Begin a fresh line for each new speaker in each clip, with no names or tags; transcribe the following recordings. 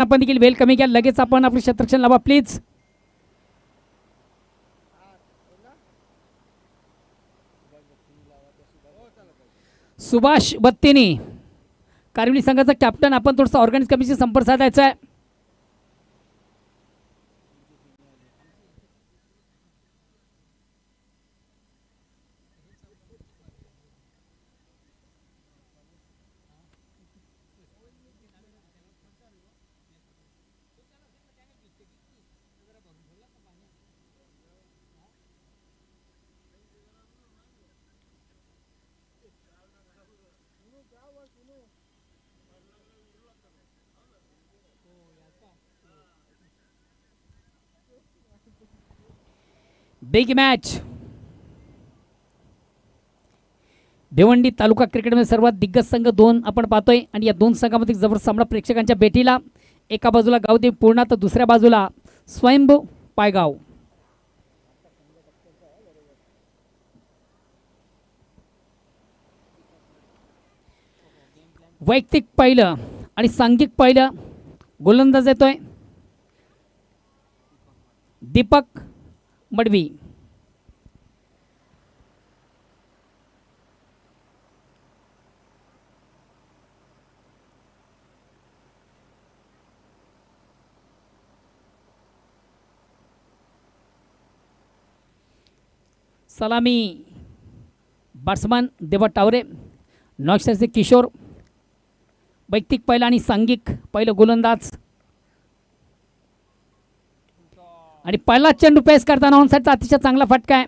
आपण देखील वेल कमी केला, लगेच आपण आपले क्षेत्ररक्षण लावा प्लीज. सुभाष बत्तीनी कारविली संघाचा कॅप्टन, आपण थोडंसं ऑर्गॅनिक कमिटीशी संपर्क साधायचा आहे. बिग मॅच भिवंडी तालुका क्रिकेटमध्ये सर्वात दिग्गज संघ दोन आपण पाहतोय आणि या दोन संघामध्ये जबरदस्त सामना प्रेक्षकांच्या भेटीला. एका बाजूला गावदेव पूर्णा तर दुसऱ्या बाजूला स्वयंभू पायगाव. वैयक्तिक पहिलं आणि सांघिक पहिलं गोलंदाज येतोय दीपक मडवी. सलामी बॅट्समन देवा टावरे, नॉक्सरचे किशोर. वैयक्तिक पहिला आणि सांघिक पहिलं गोलंदाज आणि पहिला चेंडू पेस करताना ऑन साईडचा अतिशय चांगला फटका आहे.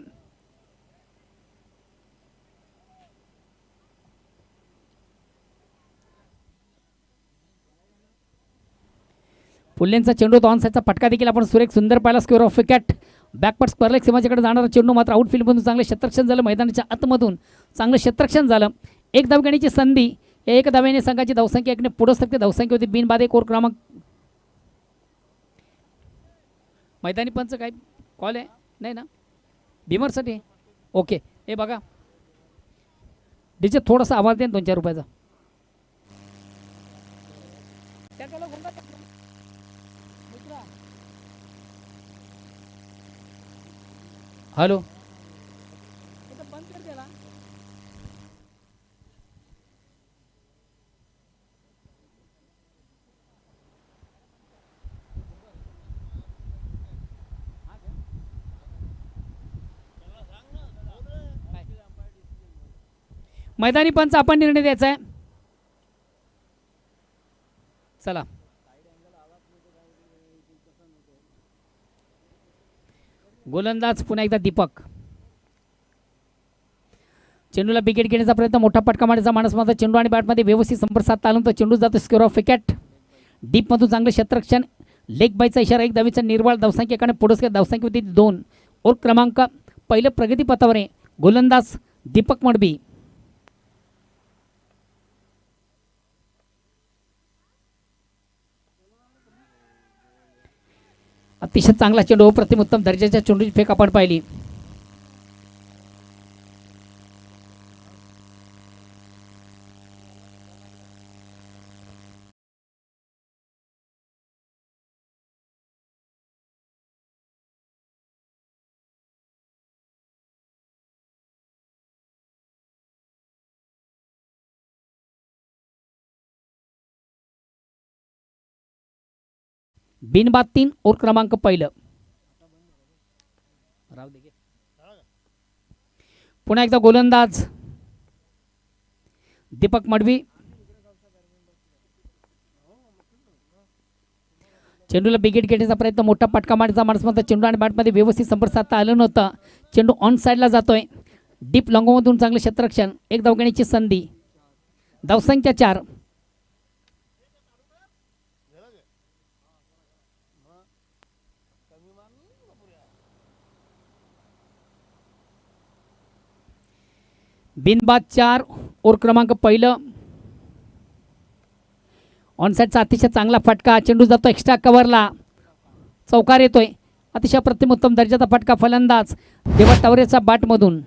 फुल्लेंचा चेंडू ऑन साईडचा फटका देखील आपण सुरेख सुंदर पाहिला. स्क्वेअर ऑफ विकेट बॅकपर्ट स्पर्लेक सीमाच्याकडे जाणारा चेंडू मात्र आउटफील्डमधून चांगलं क्षेत्ररक्षण झालं, मैदानाच्या आतमधून चांगलं क्षेत्ररक्षण झालं. एक धाव घेण्याची संधी, एक धावेने संघाची धावसंख्या एकने पुढे सरकते. धावसंख्या होती बिनबाद एक. ओव्हर क्रमांक मैदानी पंच काय कॉल आहे नाही ना भीमरसाठी? ओके हे बघा डीजे थोडासा आवाज दे 2-4 रुपयाचा. हॅलो बंद कर दिला. मैदानी पंच आपण निर्णय द्यायचा आहे. चला गोलंदाज पुन्हा एकदा दीपक. चेंडूला विकेट घेण्याचा प्रयत्न, मोठा फटका मारण्याचा माणूस मात्र चेंडू आणि बॅटमध्ये व्यवस्थित संपर्क साधता आला तर चेंडू जातो स्क्वेअर ऑफ विकेट. डीपमधून चांगलं क्षेत्ररक्षण, लेग बायचा इशारा. एक धावेचा निर्वाळ, धावसंख्या एकाने पुढे धावसंख्या होती 2. ओव्हर क्रमांक पहिलं प्रगतीपथावर आहे गोलंदाज दीपक मडवी. अतिशय चांगला चेंडू, प्रतिम उत्तम दर्जाच्या चेंडूची फेक आपण पाहिली. बिनबाद 3. ओव्हर क्रमांक पहिलं. पुन्हा एकदा गोलंदाज दीपक मडवी. चेंडूला विकेट घेण्याचा प्रयत्न, मोठा फटका मारण्याचा माणूस मात्र चेंडू आणि बॅटमध्ये व्यवस्थित संपर्क साधता आलं नव्हतं. चेंडू ऑन साईडला जातोय. डीप लॉंगोमधून चांगलं क्षेत्ररक्षण, एक धाव घेण्याची संधी. धावसंख्या 4. बिनबाद 4. ओव्हर क्रमांक पहिलं. ऑनसाईडचा अतिशय चांगला फटका, चेंडू जातो एक्स्ट्रा कव्हरला, चौकार येतोय. अतिशय प्रतिम उत्तम दर्जाचा फटका फलंदाज देवा टावरेचा बॅटमधून.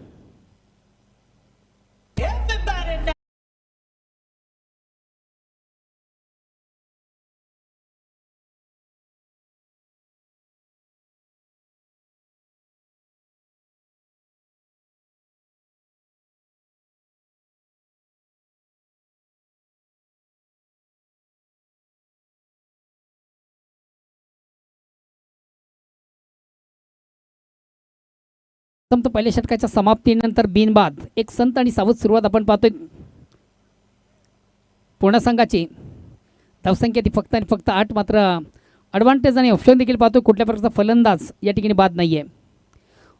तर पहिल्या षटकाच्या समाप्तीनंतर बिनबाद एक संत आणि सावध सुरुवात आपण पाहतोय. पूर्ण संघाची धावसंख्या ती फक्त आणि फक्त 8. मात्र ॲडव्हान्टेज आणि ऑप्शन देखील पाहतोय. कुठल्या प्रकारचा फलंदाज या ठिकाणी बाद नाही आहे.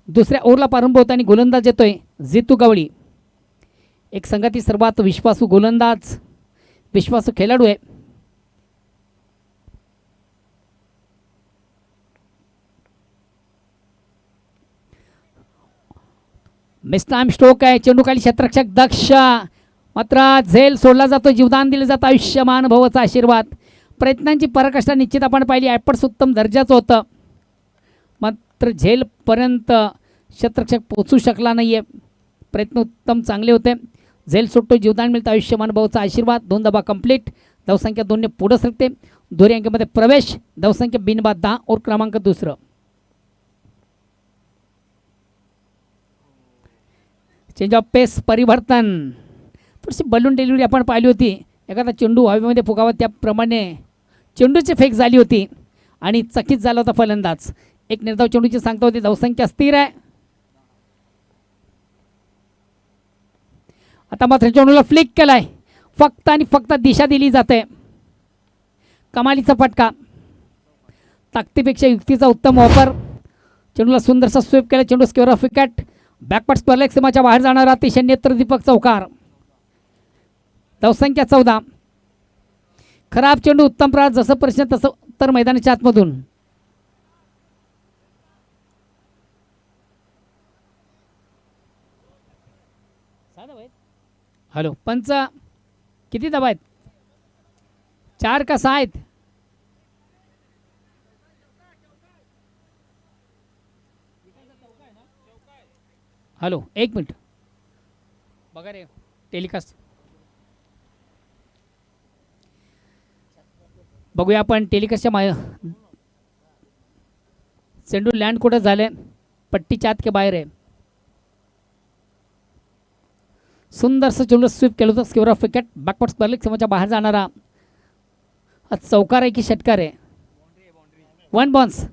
दुसऱ्या ओव्हरला प्रारंभ होता आणि गोलंदाज येतोय जितू गवळी. एक संघातील सर्वात विश्वासू गोलंदाज, विश्वासू खेळाडू आहे. मिस टाइम स्ट्रोक आहे. चेंडू खाली क्षेत्ररक्षक दक्ष, मात्र झेल सोडला जातो. जीवदान दिलं जातं. आयुष्यमान भवचा आशीर्वाद. प्रयत्नांची पराकाष्ठा निश्चित आपण पाहिली. ॲपट्स उत्तम दर्जाचं होतं, मात्र झेलपर्यंत क्षेत्ररक्षक पोचू शकला नाही आहे. प्रयत्न उत्तम चांगले होते. झेल सुटतो, जीवदान मिळतं. आयुष्यमान भवचा आशीर्वाद. 2 धावा कंप्लीट. धावसंख्या 2ने पुढे सरकते. दुहेरी अंकामध्ये प्रवेश. धावसंख्या बिनबाद 10. और क्रमांक दुसरं. चेंज ऑफ पेस परिवर्तन. थोडीशी बलून डिलिव्हरी आपण पाहिली होती. एखादा चेंडू हवेमध्ये फुगावा त्याप्रमाणे चेंडूची फेक झाली होती आणि चकित झाला होता फलंदाज. एक निर्धाव चेंडूची सांगता होती. धावसंख्या स्थिर आहे. आता मात्र चेंडूला फ्लिक केलाय. फक्त आणि फक्त दिशा दिली जाते. कमालीचा फटका. ताकदीपेक्षा युक्तीचा उत्तम वापर. चेंडूला सुंदरसा स्वीप केला. चेंडू स्क्वेअर ऑफ विकेट. बॅकपट स्पर्धक सीमाच्या बाहेर जाणारा अतिशय नेत्रदीपक चौकार. धावसंख्या 14. खराब चेंडू उत्तम प्रहार. जसं प्रश्न तसं उत्तर मैदानाच्या आतमधून. हॅलो पंच, किती धावा आहेत? 4 का 6 आहेत? हॅलो 1 मिनिट बघा रे टेलिकास्ट. बघूया आपण टेलिकास्टच्या चेंडू लँड कुठं झाले? पट्टीच्या आत के बाहेर आहे. सुंदरसं चेंडू स्वीप केलं होतं. Square of wicket. बॅकवर्ड स्पर्धक सीमाच्या बाहेर जाणारा चौकार आहे की षटकार आहे? 1 बॉन्स.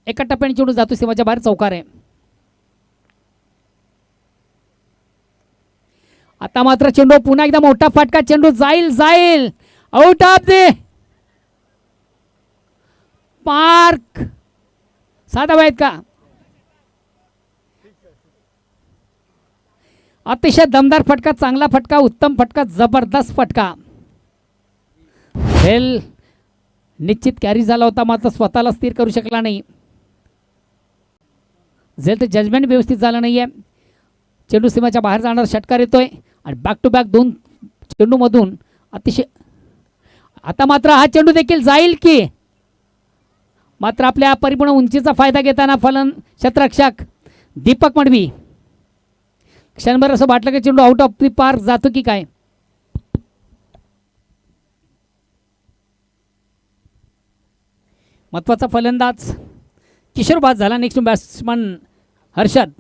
एका टप्प्याने चेंडू जातो सीमाच्या बाहेर. चौकार आहे. आता मात्र चेंडू पुन्हा एकदा मोठा फटका. चेंडू जाईल जाईल आउट ऑफ द पार्क. 7 धावा आहेत का? अतिशय दमदार फटका. चांगला फटका. उत्तम फटका. जबरदस्त फटका. झेल निश्चित कॅरी झाला होता, मात्र स्वतःला स्थिर करू शकला नाही. झेल तर जजमेंट व्यवस्थित झालं नाही आहे. चेंडू सीमाच्या बाहेर जाणार षटकार येतोय आणि बॅक टू बॅक 2 चेंडूमधून अतिशय. आता मात्र हा चेंडू देखील जाईल की? मात्र आपल्या परिपूर्ण उंचीचा फायदा घेताना क्षेत्ररक्षक दीपक मडवी. क्षणभर असं वाटलं की चेंडू आउट ऑफ दी पार्क जातो की काय. महत्वाचा फलंदाज किशोर बाद झाला. Next batsman Harshad.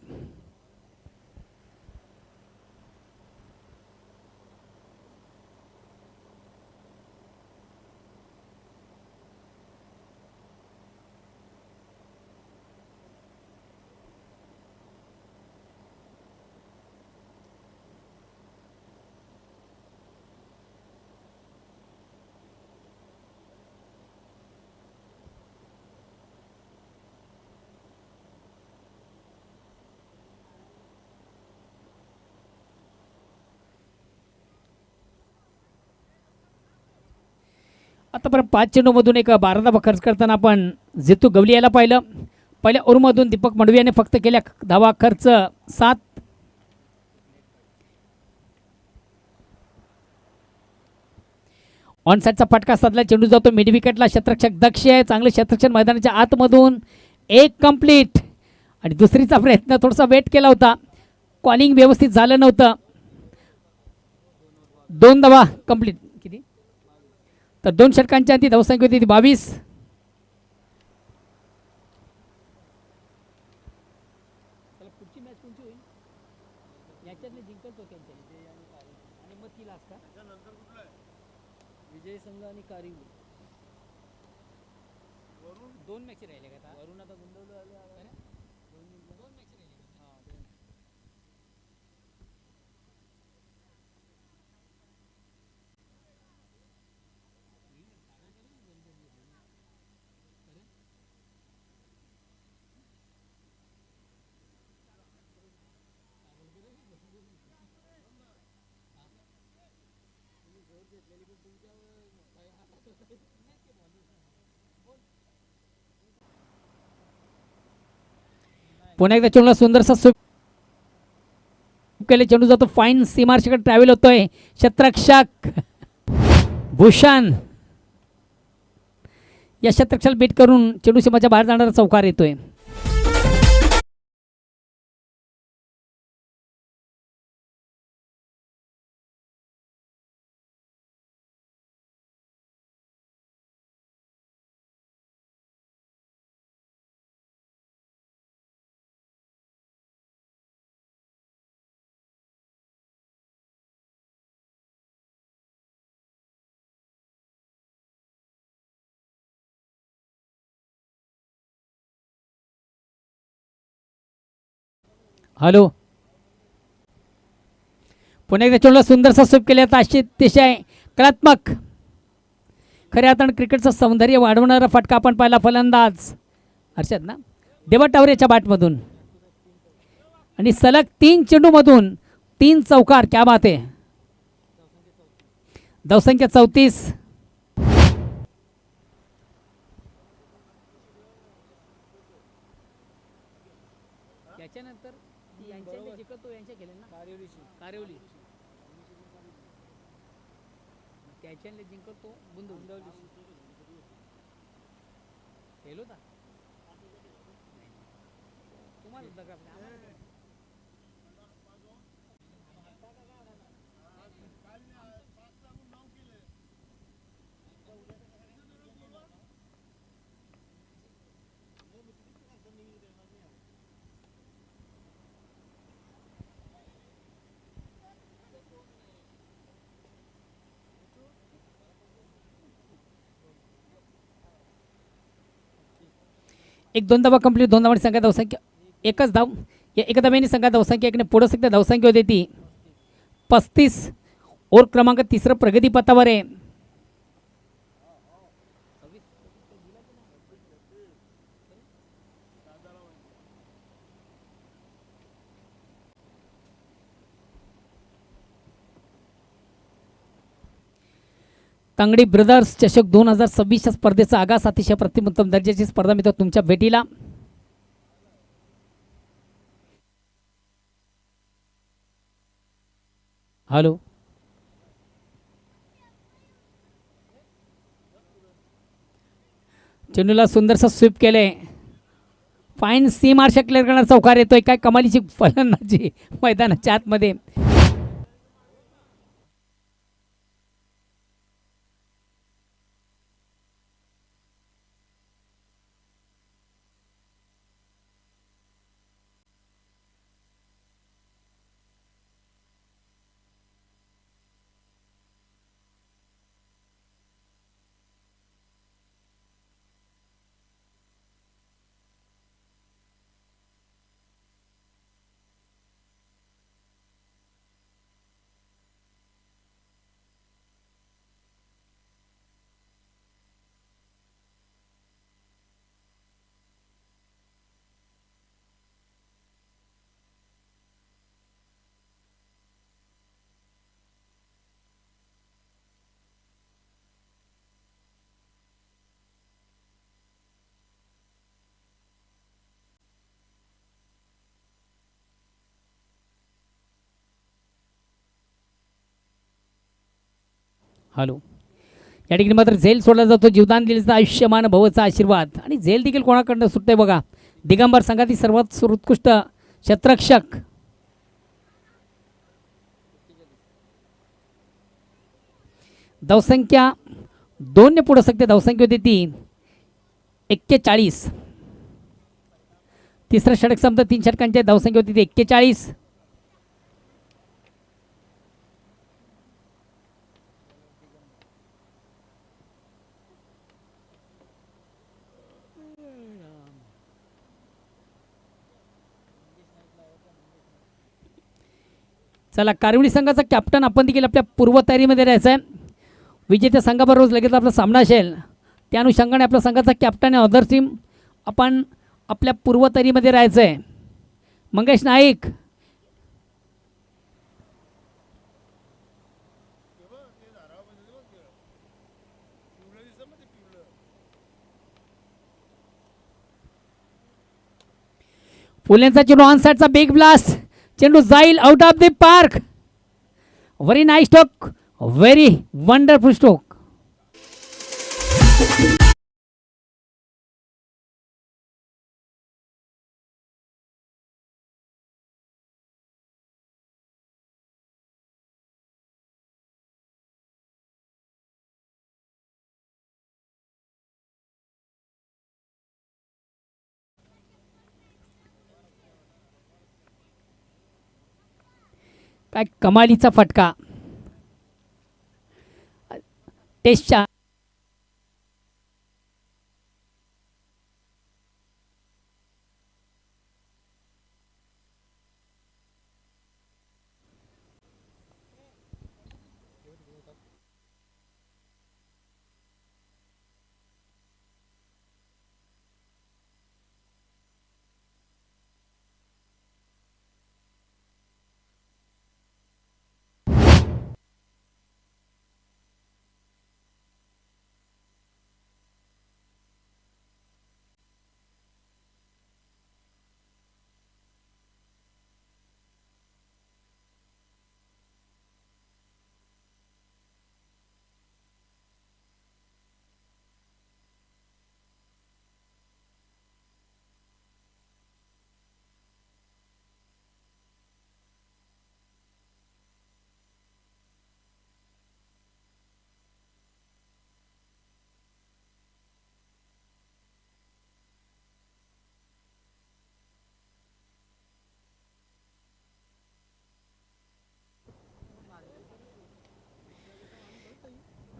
आतापर्यंत 5 चेंडूमधून एक 12 धावा खर्च करताना आपण जितू गवली याला पाहिलं. पहिल्या ओव्हरमधून दीपक मडवी याने फक्त केल्या धावा खर्च 7. ऑन साईडचा फटका साधला. चेंडू जातो मिड विकेटला. क्षेत्ररक्षक दक्ष आहे. चांगले क्षेत्ररक्षण मैदानाच्या आतमधून. 1 कंप्लीट. आणि दुसरीचा प्रयत्न थोडासा वेट केला होता. कॉलिंग व्यवस्थित झालं नव्हतं. 2 धावा कंप्लीट. किती तर 2 षटकांच्या ती धावसंख्या होती 22. पुढची मॅच कोणती होईल? याच्यातले जिंकत होते आणि मग ती लास्ट का विजय संघ आणि कारी 2 मॅच राहिले का? वरून आता गुंतवलं आले 2 मॅच राहिले. पुन्हा एकदा चेंडूला सुंदरसा स्वीप केले. चेंडू जातो फाईन सीमार्षकडे ट्रॅव्हल होतोय. क्षेत्ररक्षक भूषण या क्षेत्ररक्षकाला बीट करून चेंडू सीमाच्या बाहेर जाणारा चौकार येतोय. हॅलो, पुन्हा एकदा चेंडूला सुंदरसा स्वीप केला. अतिशय कलात्मक खऱ्या अर्थानं क्रिकेटचं सौंदर्य वाढवणारा फटका आपण पाहिला. फलंदाज हर्षद ना देवा टावरेच्या बॅटमधून आणि सलग 3 चेंडूमधून 3 चौकार. क्या बात आहे. धावसंख्या 34. त्याच्यानंतर यांच्या केले ना कारेवली त्याच्याने जिंकतो फेल होता तुम्हाला. एक 2 धावा कंप्लीट. 2 धावांची संख्या धावसंख्या एकच धाव. या एका धावेने संख्या धावसंख्या एकने पुढे सकते धावसंख्या होती ती 35. ओव्हर क्रमांक 3 प्रगतीपथावर आहे. तांगडी ब्रदर्स चषक 2026 स्पर्धेचा आगास अतिशय प्रतिमोत्तम दर्जाची स्पर्धा मित्र तुमच्या भेटीला. हॅलो, चेंडूला सुंदरसा स्वीप केले. फाईन सी मार्श क्लिअर करणार चौकार येतोय. काय कमालीची फलंदाजी मैदानाच्या आतमध्ये. हॅलो, या ठिकाणी मात्र झेल सोडला जातो. जीवदान दिल्याचा आयुष्यमान भवचा आशीर्वाद. आणि झेल देखील कोणाकडनं सुटते बघा. दिगंबर संघातील सर्वात सर्वोत्कृष्ट क्षेत्ररक्षक धावसंख्या 2 ने पुढे सकते धावसंख्या होती ती 41. तिसरा षटक संपता 3 षटकांच्या धावसंख्या होती ती 41. चला, कारवली संघाचा कॅप्टन आपण देखील आपल्या पूर्वतयारीमध्ये राहायचं आहे. विजेत्या संघाबरोबर रोज लगेच आपला सामना असेल. त्या अनुषंगाने आपल्या संघाचा कॅप्टन आणि अदर टीम आपण आपल्या पूर्वतयारीमध्ये राहायचं आहे. मंगेश नाईक, फुलेंचा चेंडू ऑन साइडचा बिग ब्लास्ट, चेंडू जाईल out of the park. Very nice stroke, very wonderful stroke. काय कमालीचा फटका टेस्टच्या.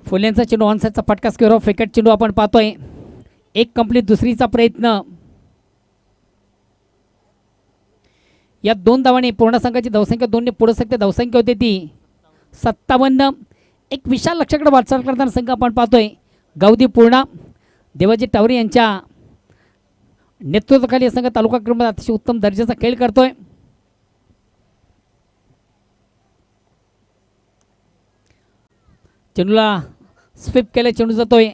फुलेंचा चेंडू ऑन साइडचा फटका स्क्वेअर ऑफ विकेट चेंडू आपण पाहतोय. एक कंप्लीट, दुसरीचा प्रयत्न. या 2 धावांनी पूर्ण संघाची धावसंख्या 2 ने पुढे सकते धावसंख्या होती ती 57. एक विशाल लक्ष्याकडे वाटचाल करताना संघ आपण पाहतोय. गावदी पूर्णा देवाजी टावरे यांच्या नेतृत्वाखाली संघ तालुका क्रमांक अतिशय उत्तम दर्जाचा खेळ करतोय. चेंडूला स्वीप केलं, चेंडू जातोय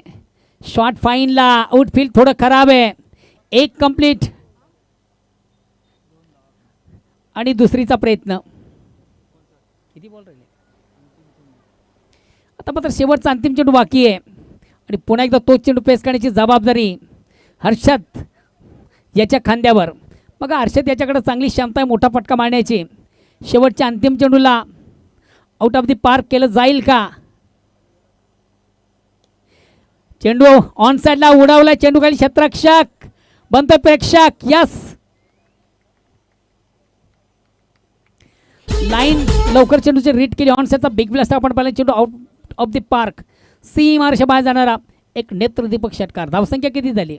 शॉर्ट फाईनला. आउटफील्ड थोडं खराब आहे. एक कंप्लीट आणि दुसरीचा प्रयत्न. किती बॉल राहिले आता मात्र शेवटचा अंतिम चेंडू बाकी आहे आणि पुन्हा एकदा तोच चेंडू पेस करण्याची जबाबदारी हर्षद याच्या खांद्यावर. बघा हर्षद याच्याकडे चांगली क्षमता आहे मोठा फटका मारण्याची. शेवटच्या अंतिम चेंडूला आउट ऑफ द पार्क केलं जाईल का? चेंडू ऑन साइडला उडावला, चेंडू खाली क्षेत्ररक्षक बनतोय प्रेक्षक. यस, लाईन लवकर चेंडूची रीड केली. ऑन साइडचा बिग ब्लास्ट आपण पाहिला. चेंडू आउट ऑफ द पार्क, सीमारेषा बाहेर जाणारा एक नेत्रदीपक षटकार. धावसंख्या किती झाली?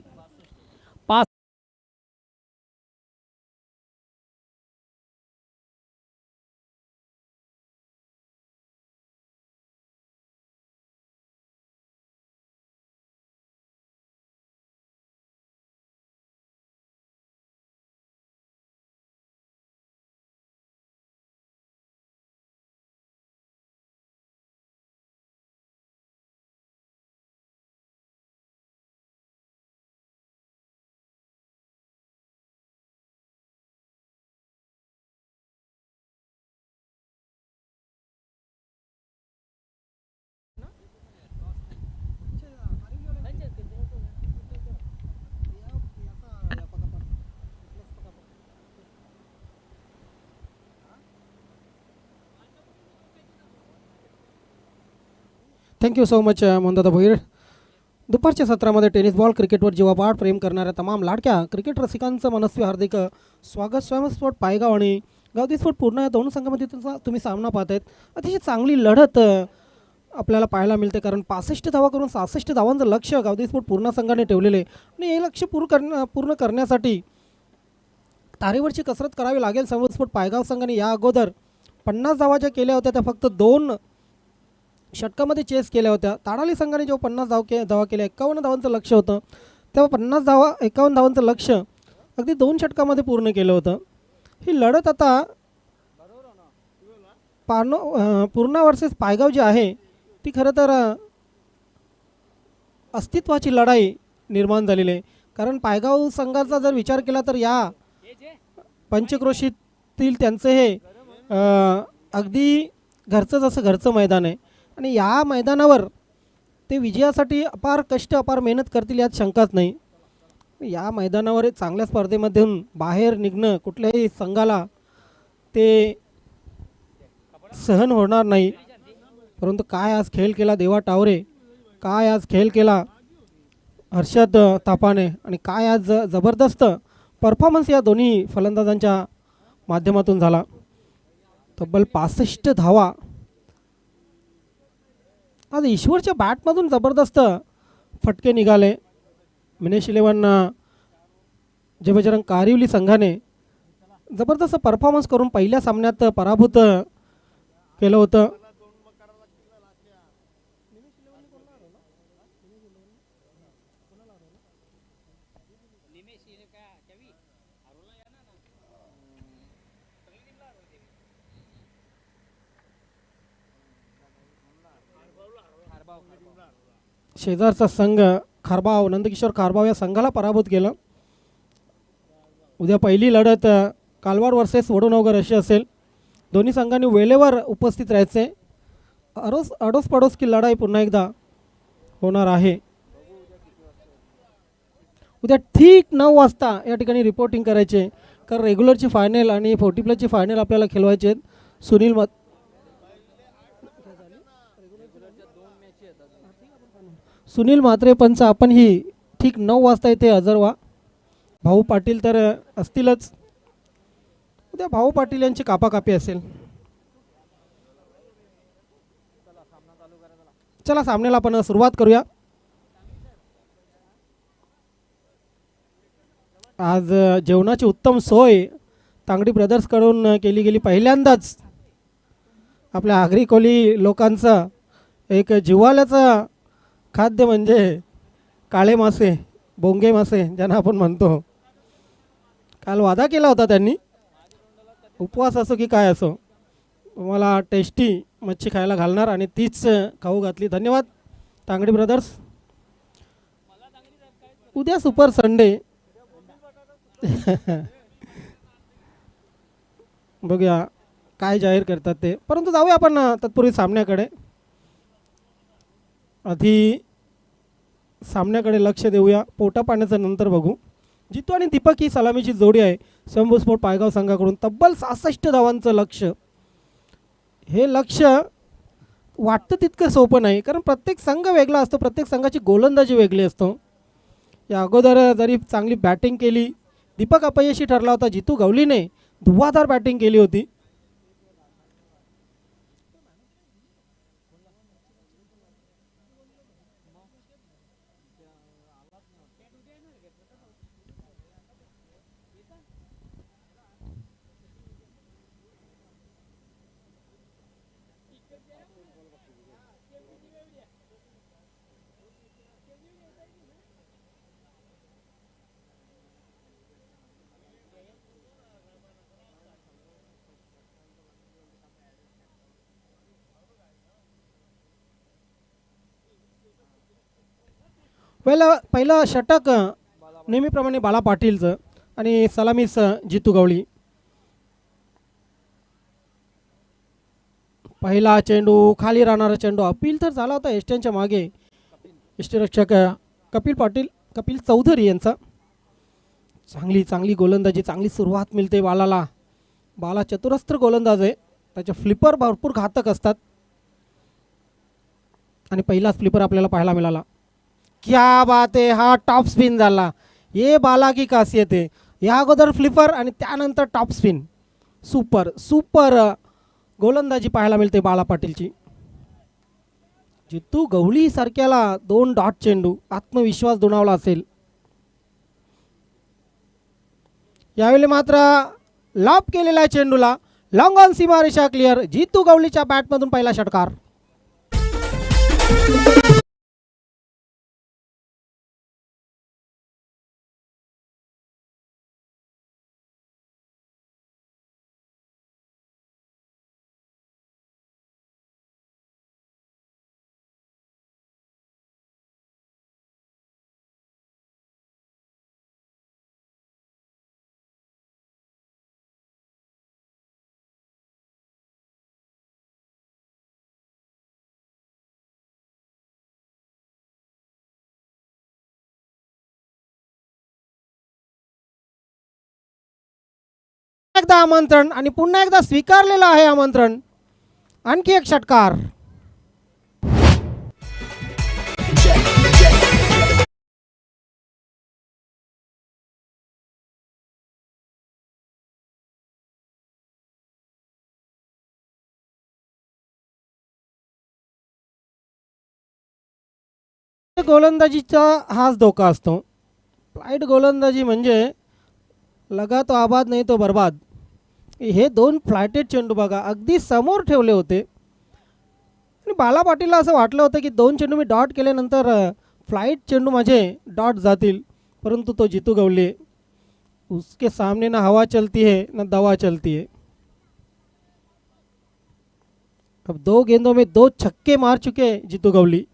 5.
Thank you so much Mohandada Bhoir. दुपारच्या सत्रामध्ये टेनिस बॉल क्रिकेटवर जीवापाड प्रेम करणाऱ्या तमाम लाडक्या क्रिकेट रसिकांचं मनस्वी हार्दिक स्वागत. स्वयंस्फोट पायगाव आणि गावदी स्फोट पूर्ण या दोन संघामध्ये तुम्ही सामना पाहत आहेत. अतिशय चांगली लढत आपल्याला पाहायला मिळते, कारण 65 धावा करून 66 धावांचं लक्ष्य गावदी स्फोट पूर्ण संघाने ठेवलेले आणि हे लक्ष्य पूर्ण करण्यासाठी तारेवरची कसरत करावी लागेल. स्वयंस्फोट पायगाव संघाने या अगोदर 50 धावा ज्या केल्या होत्या त्या फक्त 2 षटकामध्ये चेस केल्या होत्या. ताडाली संघाने जेव्हा 50 धावा केल्या, 51 धावांचं लक्ष्य होतं, तेव्हा 51 धावांचं लक्ष्य अगदी 2 षटकामध्ये पूर्ण केलं होतं. ही लढत आता पूर्णा वर्सेस पायगाव जी आहे ती खरं तर अस्तित्वाची लढाई निर्माण झालेली आहे. कारण पायगाव संघाचा जर विचार केला तर या पंचक्रोशीतील त्यांचं हे अगदी घरचं जसं घरचं मैदान आहे आणि या मैदानावर ते विजयासाठी अपार कष्ट अपार मेहनत करतील यात शंकाच नाही. या मैदानावर चांगल्या स्पर्धेमधून बाहेर निघणं कुठल्याही संघाला ते सहन होणार नाही. परंतु काय आज खेळ केला देवा टावरे, काय आज खेळ केला हर्षद तापाने आणि काय आज जबरदस्त परफॉर्मन्स या दोन्ही फलंदाजांच्या माध्यमातून झाला. तब्बल 65 धावा आज ईश्वरच्या बॅटमधून जबरदस्त फटके निघाले. मिनेश 11 जे बजरंग कारिवली संघाने जबरदस्त परफॉर्मन्स करून पहिल्या सामन्यात पराभूत केलं होतं. शेजारचा संघ खारबाव नंदकिशोर खारबाव या संघाला पराभूत केलं. उद्या पहिली लढत कालवार वर्सेस वडोनगर अशी असेल. दोन्ही संघांनी वेळेवर उपस्थित राहायचे. अडोस पडोस की लढाई पुन्हा एकदा होणार आहे. उद्या ठीक 9 वाजता या ठिकाणी रिपोर्टिंग करायचे कारण रेग्युलरची फायनल आणि 40 प्लसची फायनल आपल्याला खेळवायचे आहेत. सुनील म्हात्रे पंच आपण ही ठीक 9 वाजता इथे हजर व्हा. भाऊ पाटील तर असतीलच. उद्या भाऊ पाटील यांची कापाकापी असेल. चला सामन्याला आपण सुरुवात करूया. आज जेवणाची उत्तम सोय तांगडी ब्रदर्सकडून केली गेली. पहिल्यांदाच आपल्या आगरी कोली लोकांचं एक जिव्हाळ्याचं खाद्य म्हणजे काळे मासे बोंगे मासे ज्यांना आपण म्हणतो. काल वादा केला होता त्यांनी उपवास असो की काय असो मला टेस्टी मच्छी खायला घालणार आणि तीच खाऊ घातली. धन्यवाद तांगडी ब्रदर्स. उद्या सुपर संडे बघूया काय जाहीर करतात ते. परंतु जाऊया आपण तत्पूर्वी सामन्याकडे. आधी सामन्याकडे लक्ष देऊया. पोटा पाण्याचं नंतर बघू. जितू आणि दीपक ही सलामीची जोडी आहे शंभू स्पोर्ट पायगाव संघाकडून. तब्बल 66 धावांचं लक्ष. हे लक्ष वाटतं तितकं सोपं नाही कारण प्रत्येक संघ वेगळा असतो. प्रत्येक संघाची गोलंदाजी वेगळी असतो. या अगोदर जरी चांगली बॅटिंग केली दीपक अपयशी ठरला होता. जितू गवलीने धुव्वाधार बॅटिंग केली होती. पहिलं षटक नेहमीप्रमाणे बाळा पाटीलचं आणि सलामीस जितू गवळी. पहिला चेंडू खाली राहणारा चेंडू. अपील तर झाला होता एसट्यांच्या मागे. यष्टीरक्षक कपिल चौधरी यांचा. चांगली गोलंदाजी चांगली सुरुवात मिळते बालाला. बाला चतुरस्त्र गोलंदाज आहे. त्याचे फ्लिपर भरपूर घातक असतात आणि पहिला फ्लिपर आपल्याला पाहायला मिळाला. क्या बात आहे. हा टॉप स्पिन झाला. ये बाला की खासियत आहे. या अगोदर फ्लिपर आणि त्यानंतर टॉप स्पिन. सुपर गोलंदाजी पाहायला मिळते बाला पाटीलची. जितू गवळी सारख्याला 2 डॉट चेंडू आत्मविश्वास दुणावला असेल. यावेळी मात्र लॉप केलेल्या चेंडूला लॉंग ऑन सीमारेषा क्लिअर. जितू गवळीच्या बॅटमधून पहिला षटकार. एकदा आमंत्रण आणि पुन्हा एकदा स्वीकारलेलं आहे आमंत्रण. आणखी एक षटकार. गोलंदाजीचा हाच धोका असतो. फ्लाईट गोलंदाजी म्हणजे लगा तो आबाद नाही तो बर्बाद. हे दोन फ्लायटेड चेंडू बघा अगदी समोर ठेवले होते आणि बाला पाटीलला असं वाटलं होतं की दोन चेंडू मी डॉट केल्यानंतर फ्लाईट चेंडू माझे डॉट जातील, परंतु तो जितू गवले उसके सामने ना हवा चलती है ना दवा चलती है. अब 2 गेंदों में 2 छक्के मार चुके जितू गवली.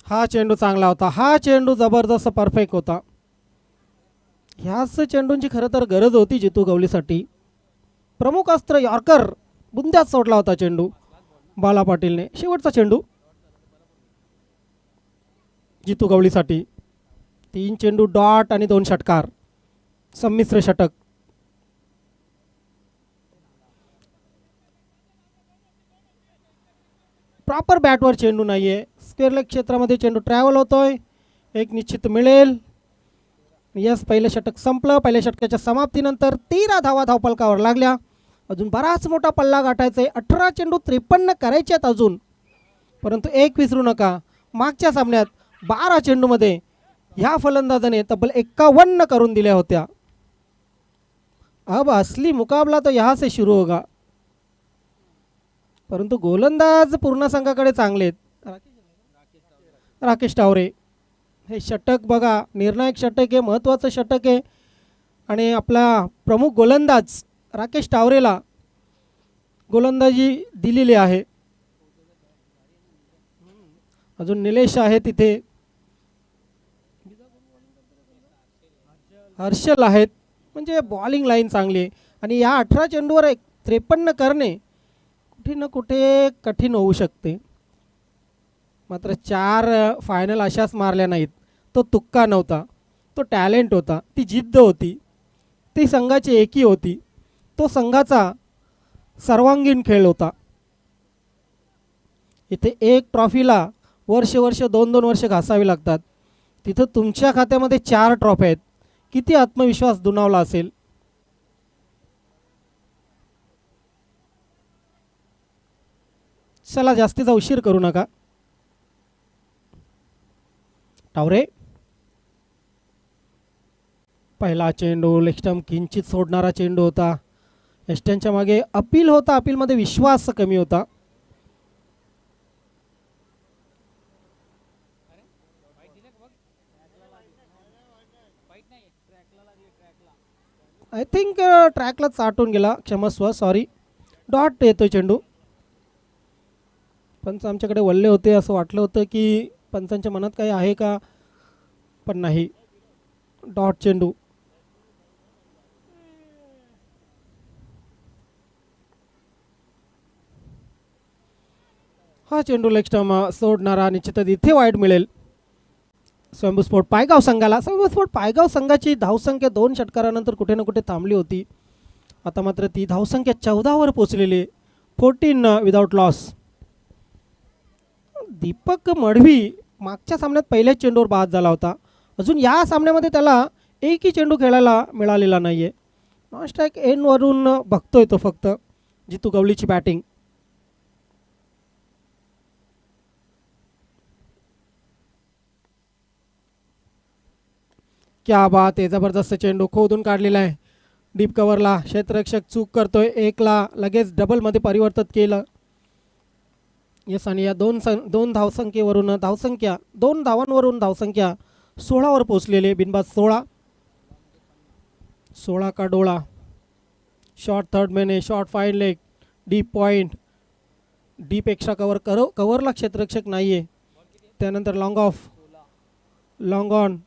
हा चेंडू चांगला होता. हा चेंडू जबरदस्त परफेक्ट होता. ह्याच चेंडूंची खरं तर गरज होती जितू गवलीसाठी. प्रमुख अस्त्र यॉर्कर बुंद्यात सोडला होता चेंडू बाला पाटीलने. शेवटचा चेंडू जितू गवलीसाठी. 3 चेंडू डॉट आणि 2 षटकार, संमिश्र षटक. प्रॉपर बॅटवर चेंडू नाहीये. स्क्वेअर लेग क्षेत्रामध्ये चेंडू ट्रॅव्हल होतोय. एक निश्चित मिळेल. यस, पहिलं षटक संपलं. पहिल्या षटकाच्या समाप्तीनंतर 13 धावा धावफलकावर लागल्या. अजून बराच मोठा पल्ला गाठायचा आहे. 18 चेंडू 53 करायचे आहेत अजून. परंतु एक विसरू नका, मागच्या सामन्यात 12 चेंडूमध्ये ह्या फलंदाजाने तब्बल 51 करून दिल्या होत्या. अब असली मुकाबला तो यहाँ से शुरू होगा. परंतु गोलंदाज पूर्ण संघाकडे चांगले आहेत. राकेश टावरे हे षटक बघा, निर्णायक षटक आहे, महत्त्वाचं षटक आहे. आणि आपला प्रमुख गोलंदाज राकेश टावरेला गोलंदाजी दिलेली आहे. अजून निलेश आहे तिथे, हर्षल आहेत. म्हणजे बॉलिंग लाईन चांगली आहे. आणि या 18 चेंडूवर 53 करणे कुठे ना कुठे कठीण होऊ शकते. मात्र 4 फायनल अशाच मारल्या नाहीत. तो तुक्का नव्हता, तो टॅलेंट होता, ती जिद्द होती, ती संघाची एकी होती, तो संघाचा सर्वांगीण खेळ होता. इथे एक ट्रॉफीला वर्ष 2-2 वर्ष घासावी लागतात. तिथं तुमच्या खात्यामध्ये 4 ट्रॉफी आहेत. किती आत्मविश्वास दुणावला असेल. चला, जास्तीचा उशीर करू नका. टावरे पहिला चेंडू लेग स्टंप किंचित सोडणारा चेंडू होता. यष्ट्यांच्या मागे अपील होता, अपीलमध्ये विश्वास कमी होता. आय थिंक ट्रॅकला चाटून गेला, क्षमस्व, सॉरी. डॉट येतोय चेंडू. पंच आमच्याकडे वळले होते, असं वाटलं होतं की पंचांच्या मनात काही आहे का, पण नाही. डॉट चेंडू. हा चेंडू लेग स्टंप सोडणारा निश्चितच इथे वाईट मिळेल स्वयंभू स्पोर्ट पायगाव संघाला. स्वयंभू स्पोर्ट पायगाव संघाची धावसंख्या 2 षटकारानंतर कुठे ना कुठे थांबली होती. आता मात्र ती धावसंख्या 14 वर पोहोचलेली. 14 विदाउट लॉस. दीपक मढवी मागच्या सामन्यात पहिल्याच चेंडूवर बाद झाला होता. अजून या सामन्यामध्ये त्याला एकही चेंडू खेळायला मिळालेला नाही आहे. नॉन स्ट्राईक एंडवरून बघतोय तो फक्त जितू गवलीची बॅटिंग. क्या बात आहे, जबरदस्त चेंडू खोदून काढलेला आहे. डीप कव्हरला क्षेत्ररक्षक चूक करतोय. 1ला लगेच डबलमध्ये परिवर्तित केलं. येस, आणि या दोन धावसंख्येवरून धावसंख्या 2 धावांवरून धावसंख्या 16 वर पोहोचलेले. बिनबाद 16 का डोळा. Short third man, short fine leg, deep point. Deep extra कव्हरला क्षेत्ररक्षक नाही आहे. त्यानंतर long off, long on,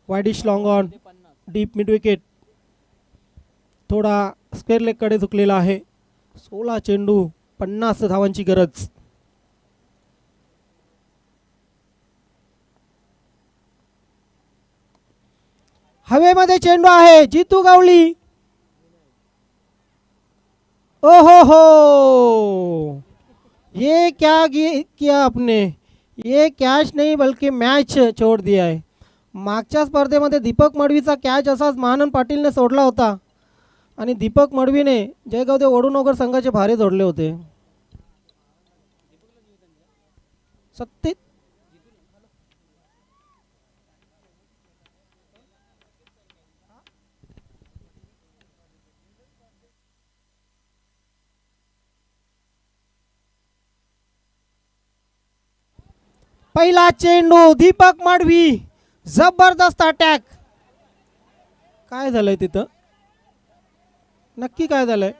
widish long on, deep mid wicket. थोडा स्क्वेअर लेगकडे झुकलेला आहे. 16 चेंडू, 50 धावांची गरज. हवेमध्ये चेंडू आहे, जितू गावली. ओ हो, ये क्या किया आपने, ये कॅच नाही बल्कि मॅच छोड दिया है. मागच्या स्पर्धेमध्ये दीपक मडवीचा कॅच असाच महानंद पाटीलने सोडला होता आणि दीपक मडवीने जयगावदेव वडूनगर संघाचे भारे जोडले होते. सत्य पहिला चेंडू दीपक मडवी, जबरदस्त अटॅक. काय झालंय तिथं, नक्की काय झालंय?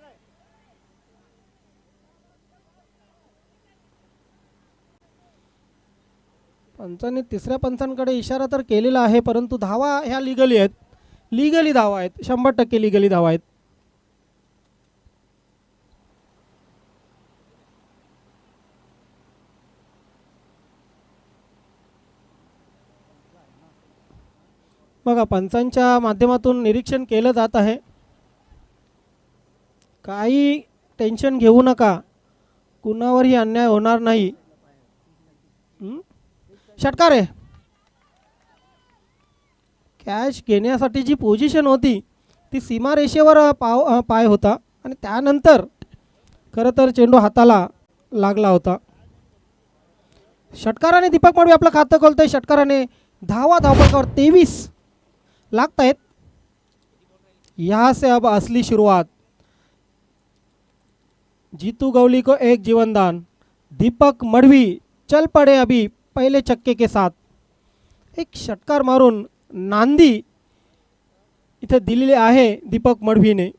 पंचांनी तिसऱ्या पंचांकडे इशारा तर केलेला आहे, परंतु धावा ह्या लिगली आहेत. लिगली धावा आहेत, 100% लिगली धावा आहेत. बघा, पंचांच्या माध्यमातून निरीक्षण केलं जात आहे. काही टेन्शन घेऊ नका, कुणावरही अन्याय होणार नाही. षटकार आहे. कॅच घेण्यासाठी जी पोझिशन होती ती सीमारेषेवर पाय होता आणि त्यानंतर खरं तर चेंडू हाताला लागला होता. षटकाराने दीपक मडवी आपलं खातं खोलतंय. षटकाराने धावा धावपळकावर 23 लागत आहेत. यहाँ से अब असली शुरुआत. जीतू गवली को एक जीवनदान. दीपक मडवी चल पड़े अभी पहले छक्के के साथ. एक षटकार मारून नांदी इथे दिलेली आहे दीपक मडवीने.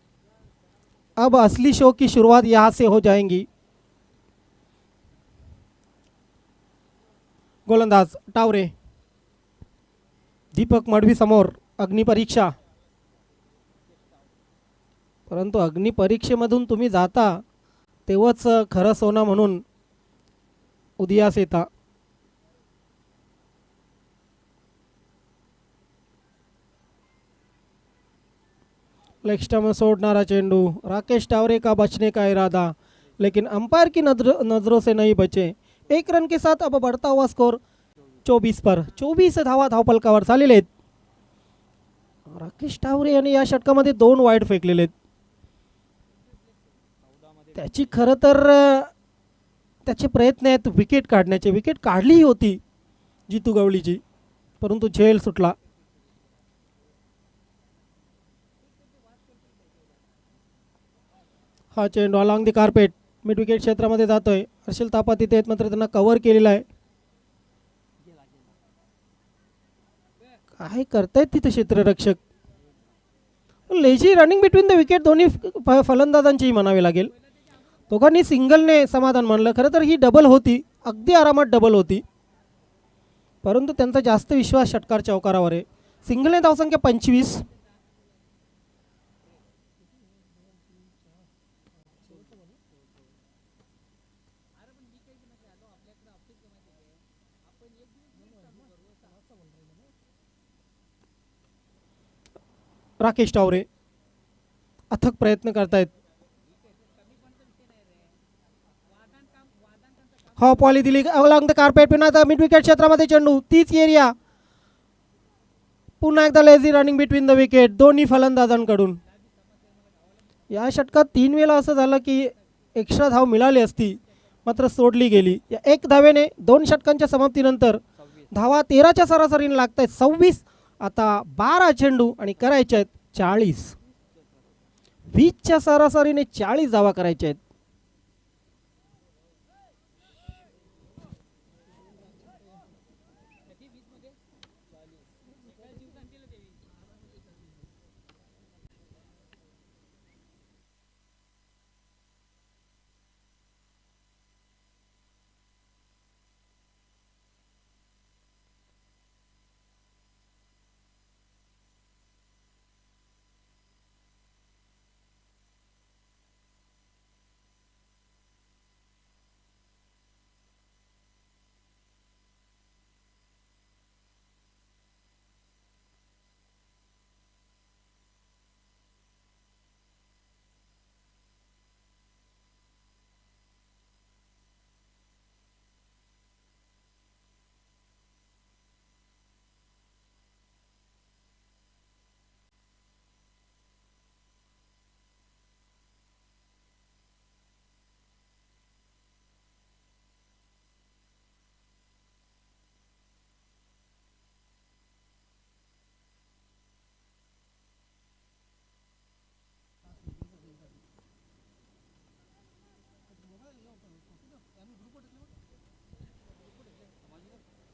अब असली शो की शुरुआत यहाँ से हो जाएंगी. गोलंदाज टावरे. दीपक मडवी समोर अग्निपरीक्षा. परंतु अग्निपरीक्षेमधून तुम्ही जाता तेव्हाच खरं सोनं म्हणून उदयास येता. लेग स्टंप में छोड़नारा चेंडू. राकेश टावरे का बचने का इरादा, लेकिन अंपायर की नजरों से नहीं बचे. एक रन के साथ अब बढ़ता हुआ स्कोर 24 पर. 24 धावा धावपलकावर झालेले आहेत. राकेश टावरे यांनी या षटकामध्ये 2 वाईड फेकलेले आहेत. त्याची खरं तर त्याचे प्रयत्न आहेत विकेट काढण्याचे. विकेट काढलीही होती जितू गवळीची, परंतु झेल सुटला. हा चेंडू along the carpet mid wicket क्षेत्रामध्ये जातोय. हर्षल तापा तिथे आहेत, मात्र त्यांना कव्हर केलेला आहे. काय करतायत तिथे क्षेत्ररक्षक. Lazy running between the wicket दोन्ही फलंदाजांचीही म्हणावी लागेल. दोघांनी सिंगलने समाधान मानलं. खरं तर ही डबल होती, अगदी आरामात डबल होती, परंतु त्यांचा जास्त विश्वास षटकार चौकारावर आहे. सिंगलने धावसंख्या 25. राकेश टावरे अथक प्रयत्न करतायत. हा पॉली दिली अलॉंग द कार्पेट. पुन्हा मिड विकेट क्षेत्रामध्ये चेंडू, तीच एरिया. पुन्हा एकदा lazy running between the wicket दोन्ही फलंदाजांकडून. या षटकात 3 वेळा असं झालं की एक्स्ट्रा धाव मिळाली असती, मात्र सोडली गेली. या 1 धावेने 2 षटकांच्या समाप्तीनंतर धावा 13च्या सरासरीने लागत आहेत. 26. आता 12 चेंडू आणि करायचे आहेत 40. 20च्या सरासरीने 40 धावा करायच्या आहेत.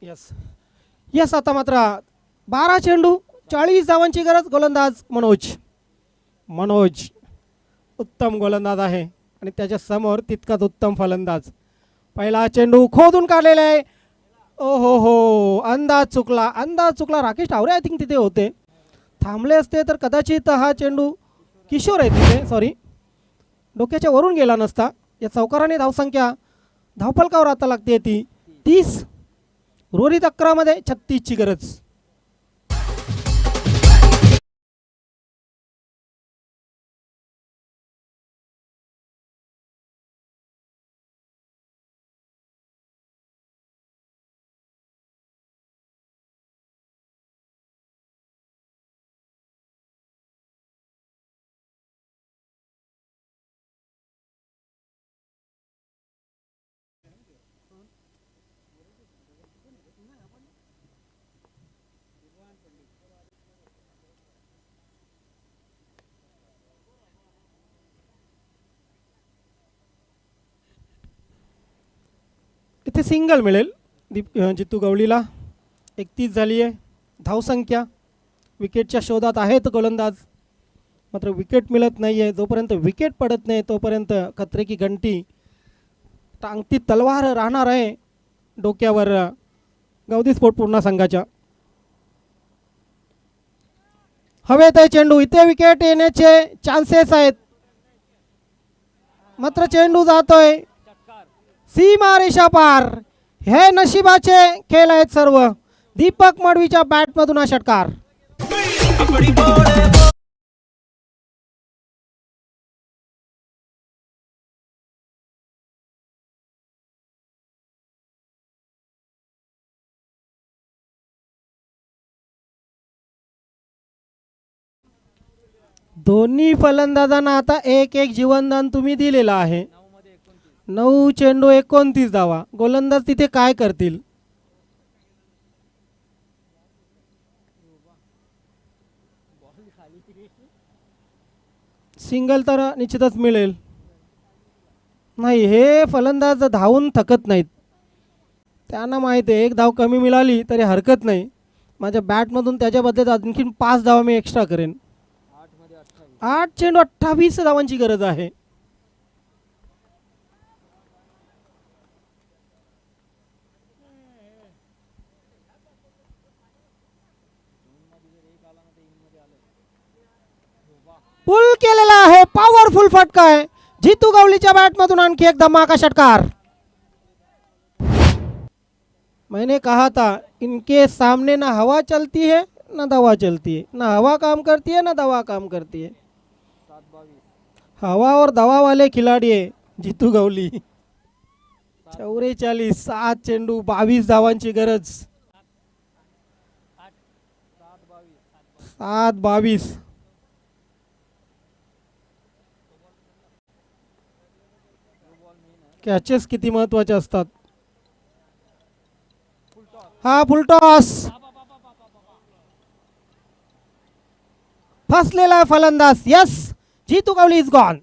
यस यस आता मात्र 12 चेंडू 40 धावांची गरज. गोलंदाज मनोज उत्तम गोलंदाज आहे आणि त्याच्या समोर तितकाच उत्तम फलंदाज. पहिला चेंडू खोदून काढलेला आहे. ओ हो अंदाज चुकला. राकेश टावरे आय थिंक तिथे होते. थांबले असते तर कदाचित हा चेंडू किशोर आहे तिथे सॉरी डोक्याच्या वरून गेला नसता. या चौकाराने धावसंख्या धावफलकावर आता लागते ती 30. उर्वरित 11 मध्ये 36 ची गरज. इथे सिंगल मिळेल जितू गवळीला. 31 झाली आहे धावसंख्या. विकेटच्या शोधात आहेत गोलंदाज मात्र विकेट मिळत नाही आहे. जोपर्यंत विकेट पडत नाही तोपर्यंत खतरे की घंटी टांगती तलवार राहणार आहे डोक्यावर गावदी स्पोर्ट पूर्णा संघाच्या. हवेत आहे चेंडू. इथे विकेट येण्याचे चान्सेस आहेत मात्र चेंडू जातोय सीमा रेषा पार. हे नशिबाचे खेळ आहेत सर्व. दीपक मडवीच्या बॅटमधून हा षटकार. दोन्ही फलंदाजांना आता एक जीवनदान तुम्ही दिलेलं आहे. 9 चेंडू 29 धावा. गोलंदाज तिथे काय करतील. सिंगल तर निश्चितच मिळेल. नाही हे फलंदाज धावून थकत नाहीत. त्यांना माहिती आहे 1 धाव कमी मिळाली तरी हरकत नाही. माझ्या बॅटमधून त्याच्याबद्दल आणखीन 5 धावा मी एक्स्ट्रा करेन. 8 चेंडू 28 धावांची गरज आहे. पुल केलेला आहे. पॉवरफुल फटका आहे. जितू गवळीच्या बॅटमधून आणखी एक धमाका षटकार. मैंने कहा था इनके सामने ना हवा चलती है ना दवा चलती है. ना हवा काम करती है ना दवा काम करती है. हवा और दवा वाले खिलाड़ी है जितू गवली. 44 7 चेंडू 22 धावांची गरज. 7-22. कॅचेस किती महत्वाचे असतात. हा फुलटॉस फसलेला फलंदाज. Yes Jitu Gavali is gone.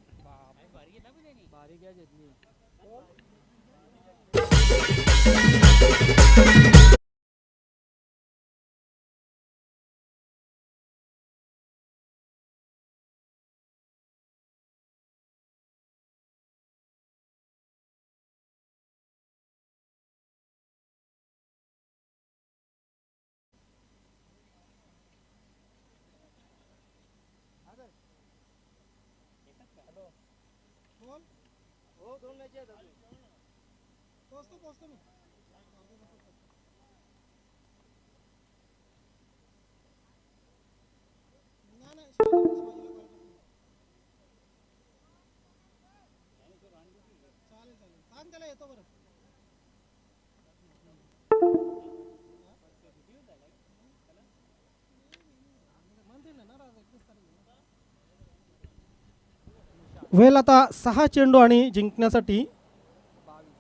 Well आता 6 चेंडू आणि जिंकण्यासाठी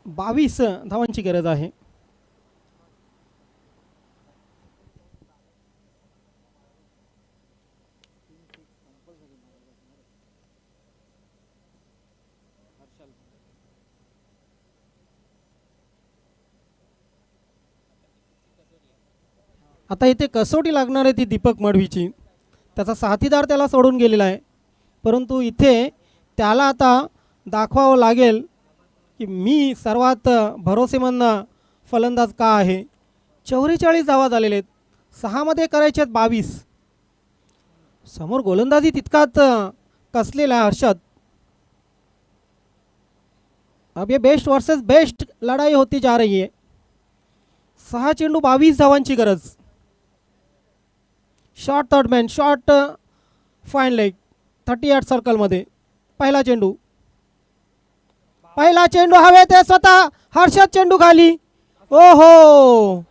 22 धावांची गरज आहे. आता इथे कसोटी लागणार आहे ती दीपक मडवीची. त्याचा साथीदार त्याला सोडून गेलेला आहे, परंतु इथे त्याला आता दाखवावं लागेल की मी सर्वात भरोसेमंद फलंदाज का आहे. 44 धावा झालेले आहेत, 6मध्ये करायचे आहेत 22. समोर गोलंदाजी तितकाच कसलेला आहे हर्षद. अब ये बेस्ट वर्सेस बेस्ट लढाई होती जा रही है. 6 चेंडू 22 धावांची गरज. Short third man, short fine leg, 38 सर्कलमध्ये. पहिला चेंडू हवेत आहे. स्वतः हर्षद चेंडू खाली. ओहो,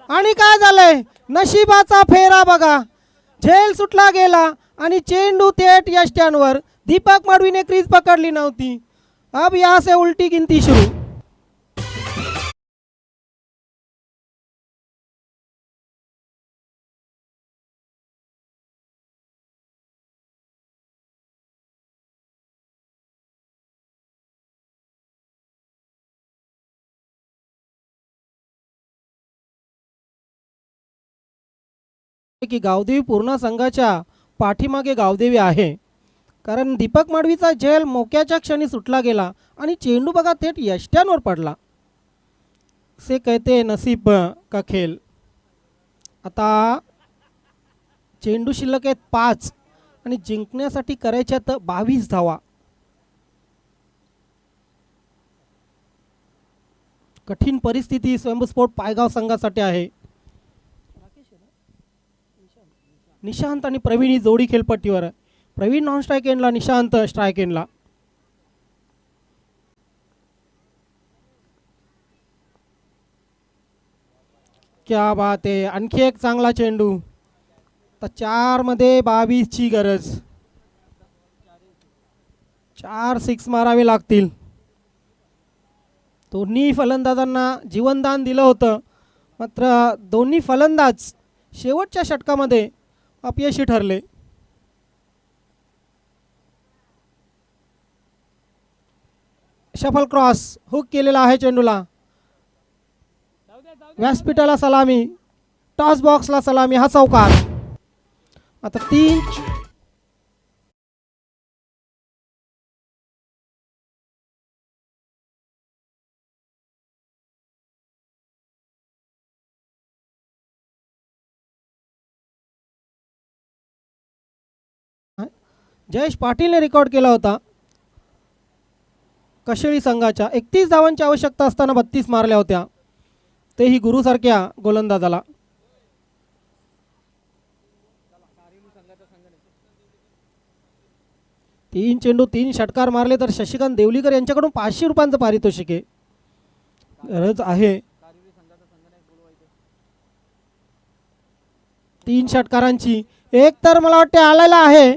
आणि काय झालंय, नशिबाचा फेरा बघा. झेल सुटला गेला आणि चेंडू थेट यष्ट्यांवर. दीपक मडवीने क्रीज पकडली नव्हती. अब यहाँ से उल्टी गिनती शुरू. की गावदेवी पूर्ण संघाच्या पाठीमागे गावदेवी आहे, कारण दीपक मडवीचा झेल मोक्याच्या क्षणी सुटला गेला आणि चेंडू बघा थेट यष्ट्यांवर पडला. से कहते नसीब का खेल. आता चेंडू शिल्लक आहेत 5 आणि जिंकण्यासाठी करायच्यात 22 धावा. कठीण परिस्थिती स्वयंस्फोट पायगाव संघासाठी आहे. निशांत आणि प्रवीण ही जोडी खेळपट्टीवर. प्रवीण नॉन स्ट्राईक एंडला, निशांत स्ट्राईक एंडला. क्या बात आहे, आणखी एक चांगला चेंडू. तर 4मध्ये 22ची गरज. 4 6 मारावे लागतील. दोन्ही फलंदाजांना जीवनदान दिलं होतं, मात्र दोन्ही फलंदाज शेवटच्या षटकामध्ये अपयशी ठरले. शफल क्रॉस हुक केलेला आहे चेंडूला. व्यासपीठाला सलामी, टॉस बॉक्सला सलामी. हा चौकार. आता 3 जयेश पाटीलने रेकॉर्ड केला होता. कशेळी संघाच्या 31 धावांची आवश्यकता असताना 32 मारल्या होत्या, तेही गुरुसारख्या गोलंदाजाला. तीन चेंडू 3 षटकार मारले तर शशिकांत देवलीकर यांच्याकडून 500 रुपयांचं पारितोषिक आहे. गरज आहे 3 षटकारांची. एक तर मला वाटते आलेला आहे.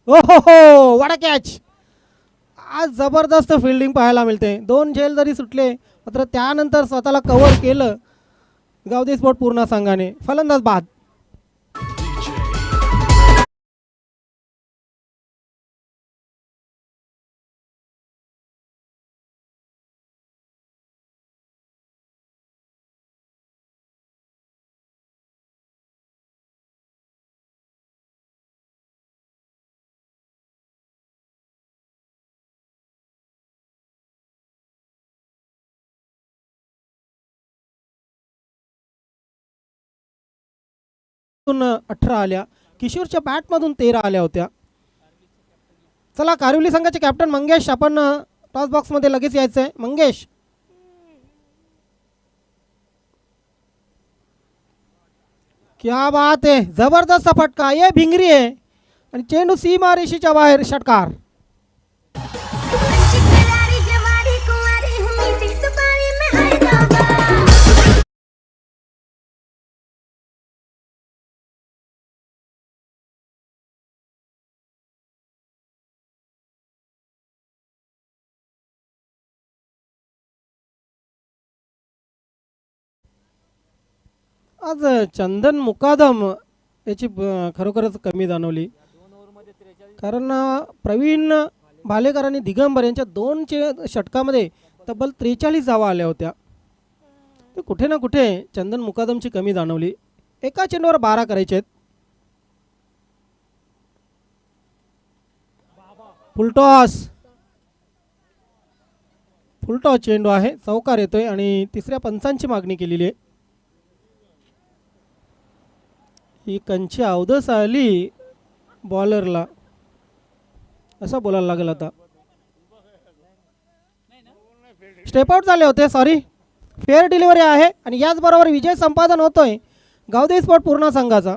ओहो, व्हाट अ कॅच. आज जबरदस्त फिल्डिंग पाहायला मिळते. 2 झेल जरी सुटले, मात्र त्यानंतर स्वतःला कव्हर केलं गावदेवी स्पोर्ट पूर्ण संघाने. फलंदाज बाद. तून 18 आल्या, किशोरच्या बॅटमधून 13 आल्या होत्या. चला, कारिवली संघाचे कॅप्टन मंगेश, आपण टॉस बॉक्समध्ये लगेच यायचं आहे. मंगेश, क्या बात आहे, जबरदस्त फटका. ये भिंगरी आहे आणि चेंडू सीमा रेषेच्या बाहेर. षटकार. आज चंदन मुकादम याची खरोखरच कमी जाणवली, कारण प्रवीण भालेकर आणि दिगंबर यांच्या 2 षटकामध्ये तब्बल 43 धावा आल्या होत्या. ते कुठे ना कुठे चंदन मुकादमची कमी जाणवली. एका चेंडूवर 12 करायचे आहेत. फुलटॉस चेंडू आहे, चौकार येतोय आणि तिसऱ्या पंचांची मागणी केलेली आहे. ही कंची अवधस आली बॉलरला, असं बोलायला लागेल. आता स्टेप आउट झाले होते, सॉरी. फेअर डिलिव्हरी आहे आणि याचबरोबर विजय संपादन होतोय गावदेवी स्पोर्ट पूर्णा संघाचा.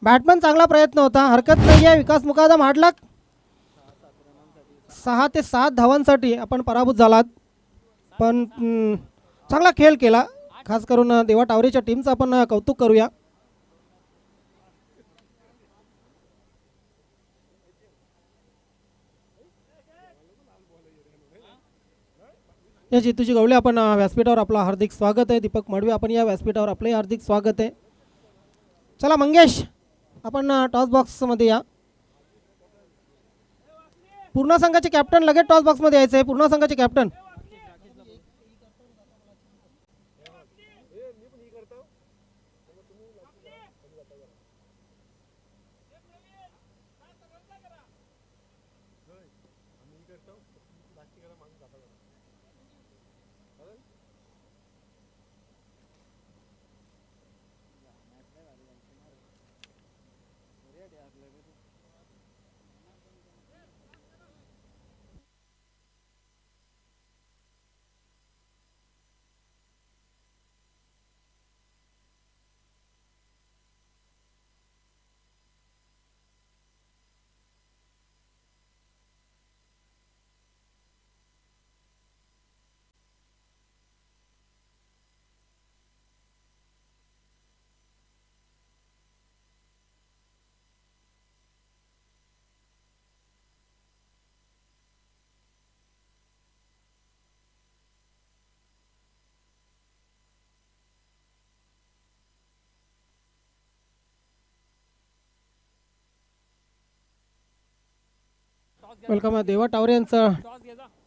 बॅटमन चांगला प्रयत्न होता, हरकत नाही आहे. विकास मुकादम हाडलाक 6 ते 7 धावांसाठी आपण पराभूत झालात, पण चांगला खेळ केला. खास करून देवा टावरेच्या टीमचं आपण कौतुक करूया. या जितूजी गवळे आपण व्यासपीठावर आपलं हार्दिक स्वागत आहे. दीपक मडवी आपण या व्यासपीठावर आपलंही हार्दिक स्वागत आहे. चला मंगेश, आपण टॉस बॉक्समध्ये या. पूर्ण संघाचे कॅप्टन लगेच टॉस बॉक्समध्ये यायचं आहे. पूर्ण संघाचे कॅप्टन वेलकम. देवा टावरे यांचं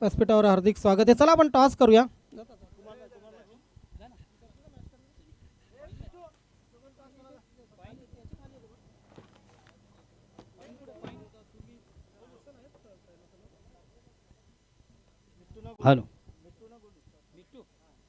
व्यासपीठावर हार्दिक स्वागत आहे. चला आपण टॉस करूया.